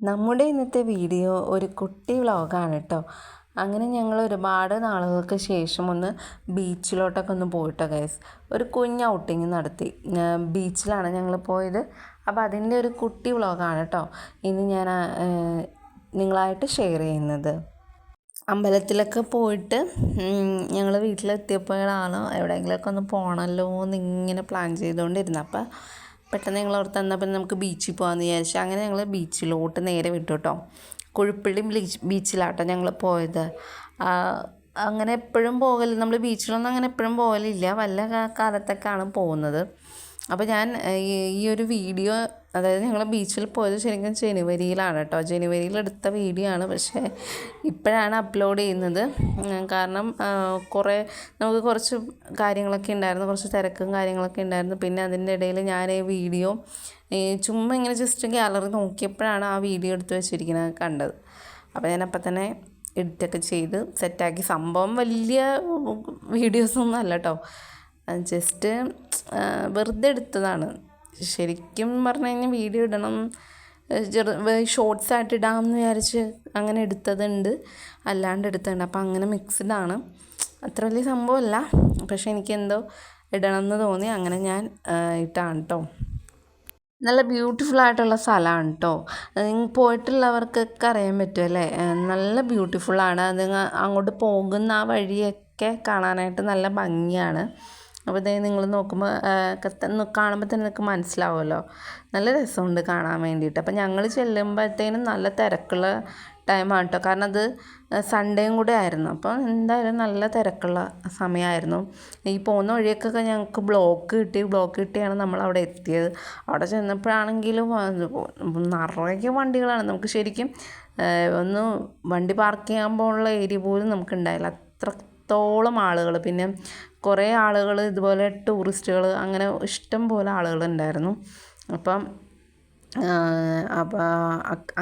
നമ്മുടെ ഇന്നത്തെ വീഡിയോ ഒരു കുട്ടി വ്ളോഗാണ് കേട്ടോ. അങ്ങനെ ഞങ്ങൾ ഒരുപാട് നാളുകൾക്ക് ശേഷം ഒന്ന് ബീച്ചിലോട്ടൊക്കെ ഒന്ന് പോയിട്ടോ ഗൈസ്. ഒരു കുഞ്ഞ് ഔട്ടിങ് നടത്തി. ബീച്ചിലാണ് ഞങ്ങൾ പോയത്. അപ്പോൾ അതിൻ്റെ ഒരു കുട്ടി വ്ളോഗാണ് കേട്ടോ ഇന്ന് ഞാൻ നിങ്ങളായിട്ട് ഷെയർ ചെയ്യുന്നത്. അമ്പലത്തിലൊക്കെ പോയിട്ട് ഞങ്ങൾ വീട്ടിലെത്തിയപ്പോഴാണ് എവിടെയെങ്കിലുമൊക്കെ ഒന്ന് പോകണമല്ലോ എന്നിങ്ങനെ പ്ലാൻ ചെയ്തുകൊണ്ടിരുന്നത്. അപ്പോൾ പെട്ടെന്ന് ഞങ്ങൾ ഓർത്ത് തന്നപ്പോൾ നമുക്ക് ബീച്ചിൽ പോകാമെന്ന് വിചാരിച്ചു. അങ്ങനെ ഞങ്ങൾ ബീച്ചിലോട്ട് നേരെ വിട്ടു കേട്ടോ. കുഴുപ്പള്ളി ബീച്ചിലാട്ടോ ഞങ്ങൾ പോയത്. അങ്ങനെ എപ്പോഴും പോകലില്ല, നമ്മൾ ബീച്ചിലൊന്നും അങ്ങനെ എപ്പോഴും പോകലില്ല, വല്ല കാലത്തൊക്കെയാണ് പോകുന്നത്. അപ്പോൾ ഞാൻ ഈ ഒരു വീഡിയോ, അതായത് ഞങ്ങൾ ബീച്ചിൽ പോയത് ശരിക്കും ജനുവരിയിലാണ് കേട്ടോ. ജനുവരിയിൽ എടുത്ത വീഡിയോ ആണ്, പക്ഷേ ഇപ്പോഴാണ് അപ്ലോഡ് ചെയ്യുന്നത്. കാരണം നമുക്ക് കുറച്ച് കാര്യങ്ങളൊക്കെ ഉണ്ടായിരുന്നു, കുറച്ച് തിരക്കും കാര്യങ്ങളൊക്കെ ഉണ്ടായിരുന്നു. പിന്നെ അതിൻ്റെ ഇടയിൽ ഞാൻ ഈ വീഡിയോ ചുമ്മാ ഇങ്ങനെ ജസ്റ്റ് ഗാലറി നോക്കിയപ്പോഴാണ് ആ വീഡിയോ എടുത്ത് വെച്ചിരിക്കുന്നത് കണ്ടത്. അപ്പോൾ ഞാൻ അപ്പം തന്നെ എഡിറ്റൊക്കെ ചെയ്ത് സെറ്റാക്കി. സംഭവം വലിയ വീഡിയോസൊന്നും അല്ല കേട്ടോ, ജസ്റ്റ് വെറുതെ എടുത്തതാണ്. ശരിക്കും പറഞ്ഞു കഴിഞ്ഞാൽ വീഡിയോ ഇടണം, ഷോർട്സ് ആയിട്ട് ഇടാമെന്ന് വിചാരിച്ച് അങ്ങനെ എടുത്തതുണ്ട്, അല്ലാണ്ട് എടുത്തതുണ്ട്. അപ്പോൾ അങ്ങനെ മിക്സ്ഡാണ്. അത്ര വലിയ സംഭവമല്ല, പക്ഷേ എനിക്കെന്തോ ഇടണം എന്ന് തോന്നി, അങ്ങനെ ഞാൻ ഇട്ടാണ് കേട്ടോ. നല്ല ബ്യൂട്ടിഫുൾ ആയിട്ടുള്ള സ്ഥലമാണ് കേട്ടോ. പോയിട്ടുള്ളവർക്കൊക്കെ അറിയാൻ പറ്റുമല്ലേ, നല്ല ബ്യൂട്ടിഫുള്ളാണ്. അത് അങ്ങോട്ട് പോകുന്ന ആ വഴിയൊക്കെ കാണാനായിട്ട് നല്ല ഭംഗിയാണ്. അപ്പോൾ ഇതേ നിങ്ങൾ നോക്കുമ്പോൾ കാണുമ്പോൾ തന്നെ നിങ്ങൾക്ക് മനസ്സിലാവുമല്ലോ, നല്ല രസമുണ്ട് കാണാൻ വേണ്ടിയിട്ട്. അപ്പോൾ ഞങ്ങൾ ചെല്ലുമ്പോഴത്തേനും നല്ല തിരക്കുള്ള ടൈമാണ് കേട്ടോ, കാരണം അത് സൺഡേയും കൂടെ ആയിരുന്നു. അപ്പോൾ എന്തായാലും നല്ല തിരക്കുള്ള സമയമായിരുന്നു. ഈ പോകുന്ന വഴിയൊക്കെ ഞങ്ങൾക്ക് ബ്ലോക്ക് കിട്ടിയാണ് നമ്മളവിടെ എത്തിയത്. അവിടെ ചെന്നപ്പോഴാണെങ്കിലും നിറയെ വണ്ടികളാണ്. നമുക്ക് ശരിക്കും ഒന്ന് വണ്ടി പാർക്ക് ചെയ്യാൻ പോലുള്ള ഏരിയ പോലും നമുക്കുണ്ടായില്ല, അത്രത്തോളം ആളുകൾ. പിന്നെ കുറേ ആളുകൾ ഇതുപോലെ ടൂറിസ്റ്റുകൾ, അങ്ങനെ ഇഷ്ടം പോലെ ആളുകളുണ്ടായിരുന്നു. അപ്പം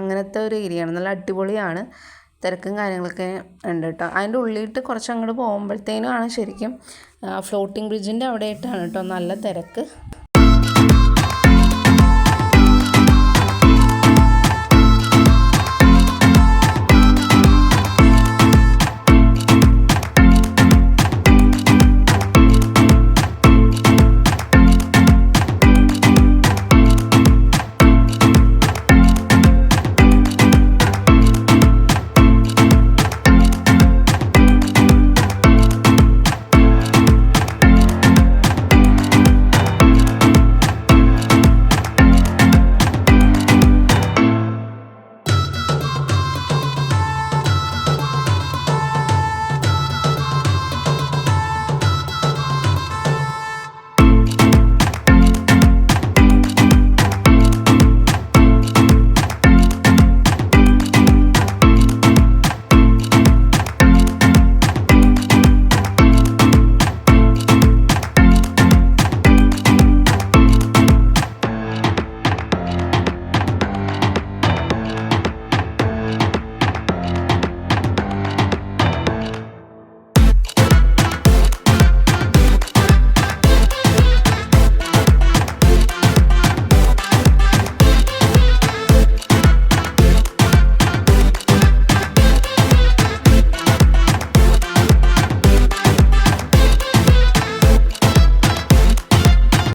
അങ്ങനത്തെ ഒരു ഏരിയയാണ്, നല്ല അടിപൊളിയാണ്. തിരക്കും കാര്യങ്ങളൊക്കെ ഉണ്ട് കേട്ടോ. അതിൻ്റെ ഉള്ളിയിട്ട് കുറച്ച് അങ്ങോട്ട് പോകുമ്പോഴത്തേനും ആണ് ശരിക്കും ഫ്ലോട്ടിംഗ് ബ്രിഡ്ജിൻ്റെ അവിടെ ആയിട്ടാണ് കേട്ടോ നല്ല തിരക്ക്.